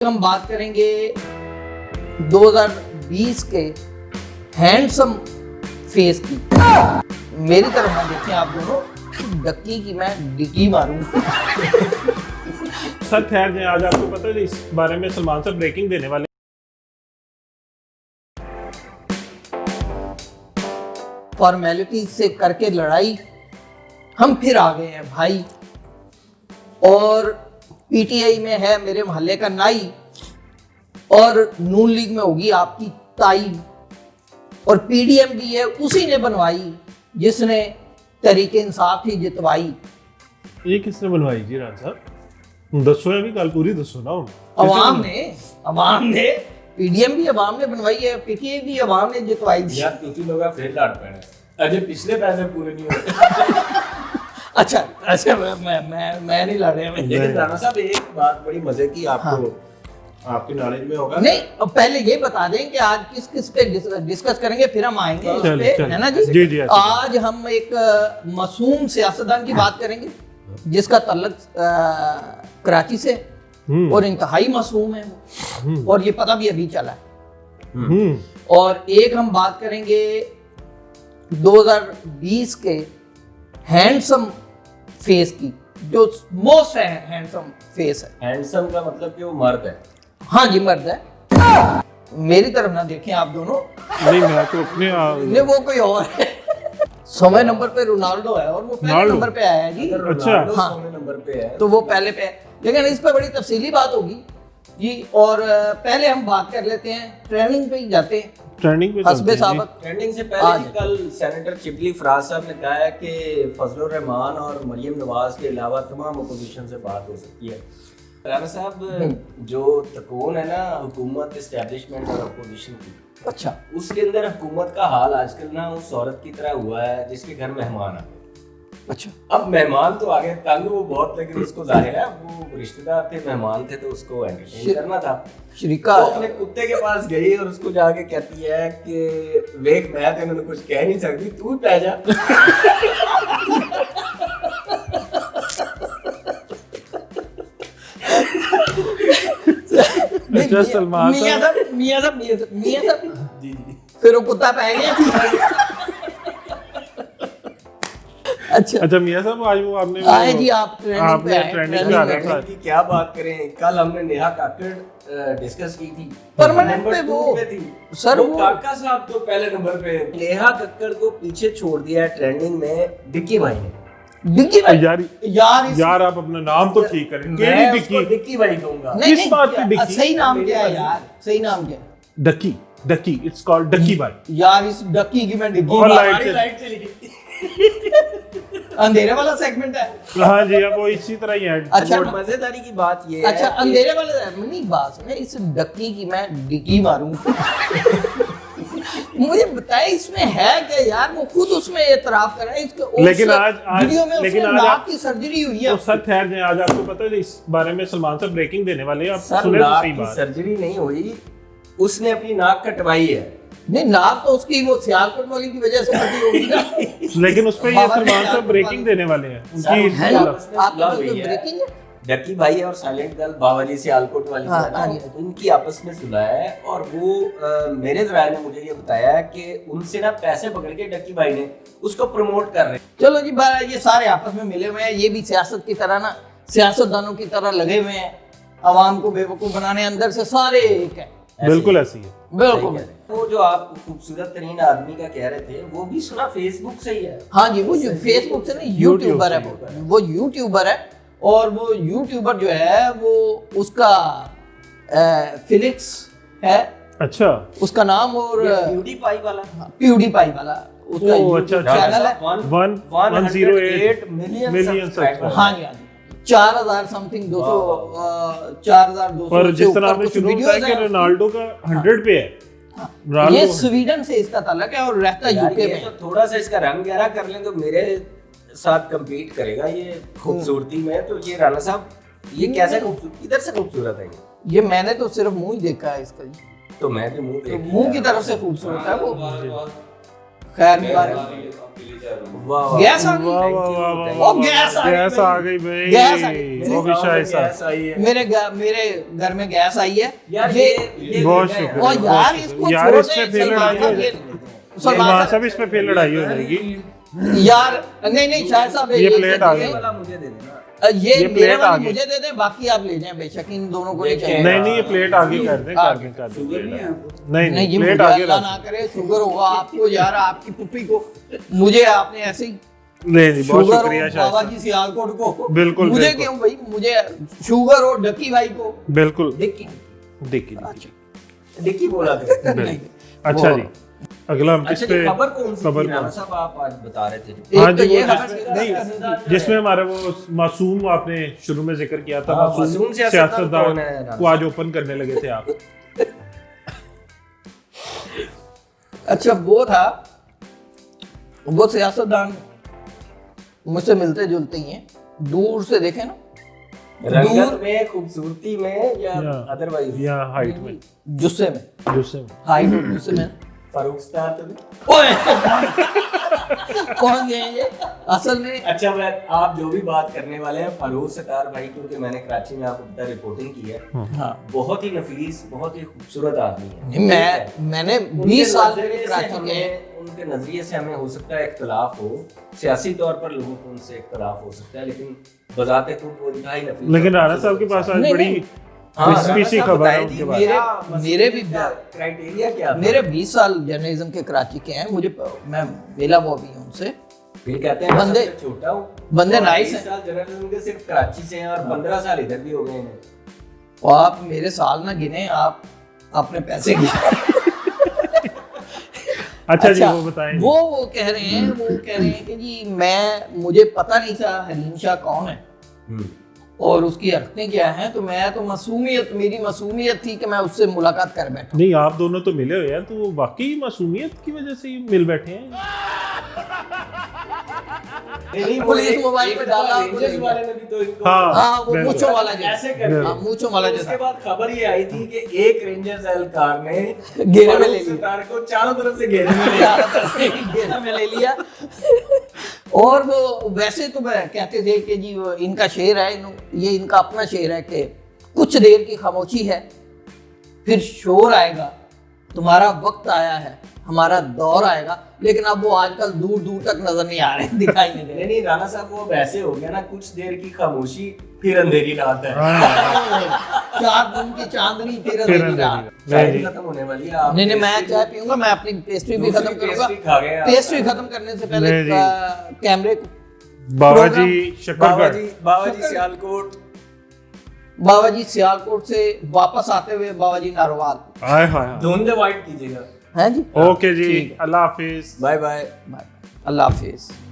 हम बात करेंगे 2020 के हैंडसम फेस की। मेरी तरफ ना देखें आप दोनों, डक्की की मैं डिकी मारूं। सर खैर जी, आज आपको पता है इस बारे में सलमान साहब ब्रेकिंग देने वाले। फॉर्मेलिटी से करके लड़ाई हम फिर आ गए हैं भाई। और पीटीआई में है मेरे मोहल्ले का नाई, और नून लीग में होगी आपकी ताई, और पीडीएम भी है उसी ने बनवाई जिसने तरीके इंसाफ ही जितवाई। ये किसने बनवाई जी राज साहब? दसो है भी गल पूरी दसो ना। अवाम ने पीडीएम भी अवाम ने बनवाई है, पीटीआई भी अवाम ने जितवाई थी। यार तुसी लोग फिर लड़ पैना, अजे पिछले पैसे पूरे नहीं हुए। अच्छा मैं नहीं लड़ रहा। लेकिन राणा साहब एक बात बड़ी मजे की आपको आपके नॉलेज में होगा। नहीं, अब पहले ये बता दें कि आज किस किस पे डिस्कस करेंगे, फिर हम आएंगे इस पे, है ना जी? जी आज हम एक मासूम सियासतदान की बात करेंगे जिसका तल्लुक कराची से, और इंतहाई मासूम है वो, और ये पता भी अभी चला है। और एक हम बात करेंगे 2020 के हैंडसम फेस की, जो मोस्ट हैंडसम फेस है। हैंडसम का मतलब कि वो मर्द है। हाँ जी, मर्द है। मेरी तरफ ना देखें आप दोनों, नहीं मैं तो अपने नहीं वो कोई और है। 100वें नंबर पे रोनाल्डो है और वो पहले नंबर पे आया है जी। अच्छा, हाँ, 100वें नंबर पे है तो वो पहले पे है, लेकिन इस पे बड़ी तफसीली बात होगी जी। और पहले हम बात कर लेते हैं, ट्रेनिंग पे ही जाते हैं। ट्रेंडिंग पे हस्बे साबक ट्रेंडिंग से पहले ही कल सेनेटर चिबली फराज साहब ने कहा है कि फजलुर रहमान और मरियम नवाज के अलावा तमाम अपोजिशन से बात हो सकती है। राणा साहब, जो तकून है ना हुकूमत, एस्टेब्लिशमेंट और अपोजिशन की, अच्छा, उसके अंदर हुकूमत का हाल आजकल ना उस औरत की तरह हुआ है जिसके घर मेहमान आ गए। अच्छा, अब मेहमान तो आगे तंग वो बहुत, लेकिन उसको जाहिर है वो रिश्तेदार थे, मेहमान थे, तो उसको एंटरटेन करना था। श्रीका वो अपने कुत्ते के पास गई और उसको जाके कहती है कि वेख मैं तो इन्होंने कुछ कह नहीं सकती, तू पै जा। अच्छा, सलमान मियां साहब जी फिर वो कुत्ता पै गया। अच्छा मियां साहब, आज वो आपने आए जी, आप ट्रेनिंग पे आए। ट्रेनिंग पे ट्रेनिंग आए। में की क्या बात करें, कल हमने नेहा काकड़ डिस्कस की थी, परमानेंट नंबर पे 2 वो पे थी सर, वो वो काका साहब तो पहले नंबर पे है। नेहा कक्कड़ को पीछे छोड़ दिया है ट्रेंडिंग में डिक्की भाई ने। डिक्की भाई यार आप अपना नाम तो ठीक करें। मैं उसको डिक्की भाई कहूंगा। किस बात की डिक्की? सही नाम क्या है यार? सही नाम क्या है? डक्की, इट्स कॉल्ड डक्की भाई। यार इस डक्की की मैं डिक्की और लाइट चली गई। अंधेरे वाला सेगमेंट है। हाँ जी, अब वो इसी तरह ही है। अच्छा, और मजेदारी की बात ये अच्छा, है अंधेरे वाला नहीं, बात सुने, इस डक्की की मैं डिक्की मारूं। मुझे बताए इसमें है क्या यार? वो खुद उसमें एतराफ कर रहा है। इसके लेकिन आज वीडियो में लेकिन उसने आज नाक की सर्जरी हुई है। तो सर खैर जी, आज आपको पता है इस बारे में सलमान साहब ब्रेकिंग देने वाले हैं। आप सर सुने तो नाक सही की बात। सर्जरी नहीं हुई, उसने अपनी नाक कटवाई है। नहीं, नाक तो उसकी वो सियालकोट वाली की वजह से कटी होगी ना। लेकिन उस पे ये सलमान साहब ब्रेकिंग देने वाले हैं उनकी। है ना? आपस में आपके सुलह पास हुई कोई है। ब्रेकिंग है? डक्की भाई है और साइलेंट गर्ल बावली सियालकोट वाली हाँ, है ना, हाँ, उनकी आपस में सुलह है। और वो मेरे ज़राए ने मुझे ये बताया है कि उनसे ना पैसे पकड़ के डक्की भाई ने उसको प्रमोट कर रहे हैं। चलो जी, ये सारे आपस में मिले हुए हैं। ये भी सियासत की तरह ना, सियासतदानों की तरह लगे हुए हैं, आवाम को बेवकूफ बनाने। अंदर से सारे एक है, बिल्कुल ऐसी है। बिल्कुल। वो जो आप खूबसूरत तरीन आदमी का कह रहे थे, वो भी सुना फेसबुक से ही है। हाँ जी, वो जो फेसबुक से नहीं, यूट्यूबर है वो यूट्यूबर है। और वो यूट्यूबर जो है वो उसका फिलिक्स है, अच्छा, उसका नाम, और प्यूडीपाई वाला प्यूडीपाई वाला उसका अच्छा, चैनल है। 108 मिलियन मिलियन सब्सक्राइबर। हाँ जी, हाँ जी, 4000 समथिंग 200 4200 पर जिस तरह आपने कुछ शुरू वीडियोस बताया कि हैं। रोनाल्डो का 100 पे है। ये रोनाल्डो स्वीडन से इसका ताल्लुक है और रहता यूके में। तो थोड़ा सा इसका रंग गहरा कर लें तो मेरे साथ compete करेगा ये खूबसूरती में। तो ये राणा साहब, ये कैसे खूबसूरत, इधर से खूबसूरत है ये मैंने तो सिर्फ मुंह ही देखा है इसका जी। तो मैं भी मुंह तो देख मुंह की तरफ से खूबसूरत है वो। खैर, वाह गैस आ गई। वाह वाह वाह वाह ओ गैस आ गई गैस भाई। आ गई भाई, गैस आ गई। वो भी शायद गैस आई है मेरे घर में गैस आई है यार। ये बहुत देखना है। शुक्रिया। और यार इसको यार, छोड़ इसमें दे, फिर सलमान लड़ाई साहब, हो सलमान मान साहब, साहब इसमें फिर लड़ाई हो जाएगी। यार नहीं शायद साहब ये प्लेट आ गई। वाला मुझे दे देना। ये ये मेरे प्लेट वाली आगे। मुझे दे दे, बाकी आप ले जाएं बेशक, इन दोनों को नहीं देखें। चाहिए। नहीं ये प्लेट आगे कर दें, कर दें, कर दें। नहीं नहीं ये प्लेट मुझे आगे अल्लाह रख ना करे शुगर होगा आपको यार, आपकी पुप्पी को, मुझे आपने ऐसे ही नहीं बहुत शुगर हो शुक्रिया बाबा शायद। जी सियालकोट को, बिल्कुल, मुझे बिल्कुल। क्यों भाई, मुझे शुगर हो डकी भाई को। बिल्कुल डिक्की देखिए डिक्की बोला था। नहीं, अच्छा वो- जी, अगला हम किस अच्छा पे जी, खबर कौन सी खबर थी कौन राणा साहब, आप आज बता रहे थे जो? एक हाँ तो जी, ये वो खबर नहीं जिसमें हमारा वो मासूम आपने शुरू में जिक्र किया था, हाँ, मासूम मासूम सियासतदान कौन है, सियासतदान राणा को आज ओपन करने लगे थे आप। अच्छा वो था, वो सियासतदान मुझसे मिलते जुलते ही हैं, दूर से देखे ना, रंगत में, खूबसूरती में या या अदरवाइज? या हाइट में, जुस्से में, जिससे हाइट और जुस्से में। फारूक स्टार तो नहीं? ओए कौन गए ये असल में? अच्छा मैं आप जो भी बात करने वाले हैं फारूक स्टार भाई, क्योंकि मैंने कराची में आपको पता रिपोर्टिंग की है, हाँ बहुत ही नफीस, बहुत ही खूबसूरत आदमी है। नहीं, मैंने उनके 20 साल नजरिए पहले से कराची हमें- के, उनके नजरिए से हमें हो सकता है इख्तलाफ हो, सियासी तौर पर लोगों को उनसे इख्तलाफ हो सकता है, लेकिन बजाते खुद वो इंतहाई नफीस। लेकिन राणा साहब के पास आज नहीं, बड़ी नहीं। हाँ, क्रिस्पी सी राणा साहब खबर है बताइए उनके जी, पास। मेरे भी क्राइटेरिया क्या था? मेरे 20 साल जर्नलिज्म के कराची के हैं, मुझे मैं बेला वो भी हूँ उनसे। फिर कहते हैं बंदे- मैं सबसे छोटा हूँ, बंदे और nice 20 हैं। साल जर्नलिज्म के सिर्फ कराची से हैं और 15 साल इधर भी हो गए हैं। और आप मेरे साल ना गिने, आप अपने पैसे गिने। अच्छा जी, वो बताएं जी। वो कह रहे हैं कि जी मुझे पता नहीं था हलीम शाह कौन है और उसकी हरकतें क्या हैं, तो मेरी मासूमियत थी कि मैं उससे मुलाकात कर बैठा। नहीं आप दोनों तो मिले हुए हैं, तो वो वाकई मासूमियत की वजह से ही मिल बैठे हैं। नहीं, वो पुलिस एक- मोबाइल पे एक डाला, बार पुलिस रेंजर्स वाले ने भी तो इनको हाँ। हाँ वो बिल्कुल। मूंछों वाला ऐसे जैसा, कर हाँ मूंछों वाला उसके जैसा बाद खबर ये आई थी कि एक रेंजर्स एहलकार ने घेरे में फारूक ले लिया। स्टार को चारों तरफ से घेरे में ले लिया। घेरा में ले लिया। और वो वैसे तो कहते थे कि जी वो इनका शेर है, ये इनका अपना शेर है कि कुछ देर की खामोशी है फिर शोर आएगा, तुम्हारा वक्त आया है, हमारा दौर आएगा। लेकिन अब वो आजकल दूर दूर तक नजर नहीं आ रहे, दिखाई नहीं दे रहे। नहीं राणा साहब वो वैसे हो गया ना, कुछ देर की खामोशी फिर अंधेरी रात है। चार दिन की चांदनी फिर फिर अंधेरी रात। चाय नहीं, खत्म होने वाली है। आप नहीं मैं पेस्ट्री- चाय पीऊंगा, मैं अपनी पेस्ट्री भी दूसरी खत्म करूंगा। पेस्ट्री खा गए आप। पेस्ट्री खत्म करने से पहले नहीं जी। कैमरे को बाबा प्रोग्राम- जी बाबा शक्करगढ़ जी सियालकोट। बाबा जी सियालकोट से वापस आते हुए बाबा जी नारोवाल। हाय हाय धुंध वाइट कीजिएगा। हैं जी, ओके जी, ठीक है। अल्लाह हाफिज। Bye bye. अल्लाह हाफिज।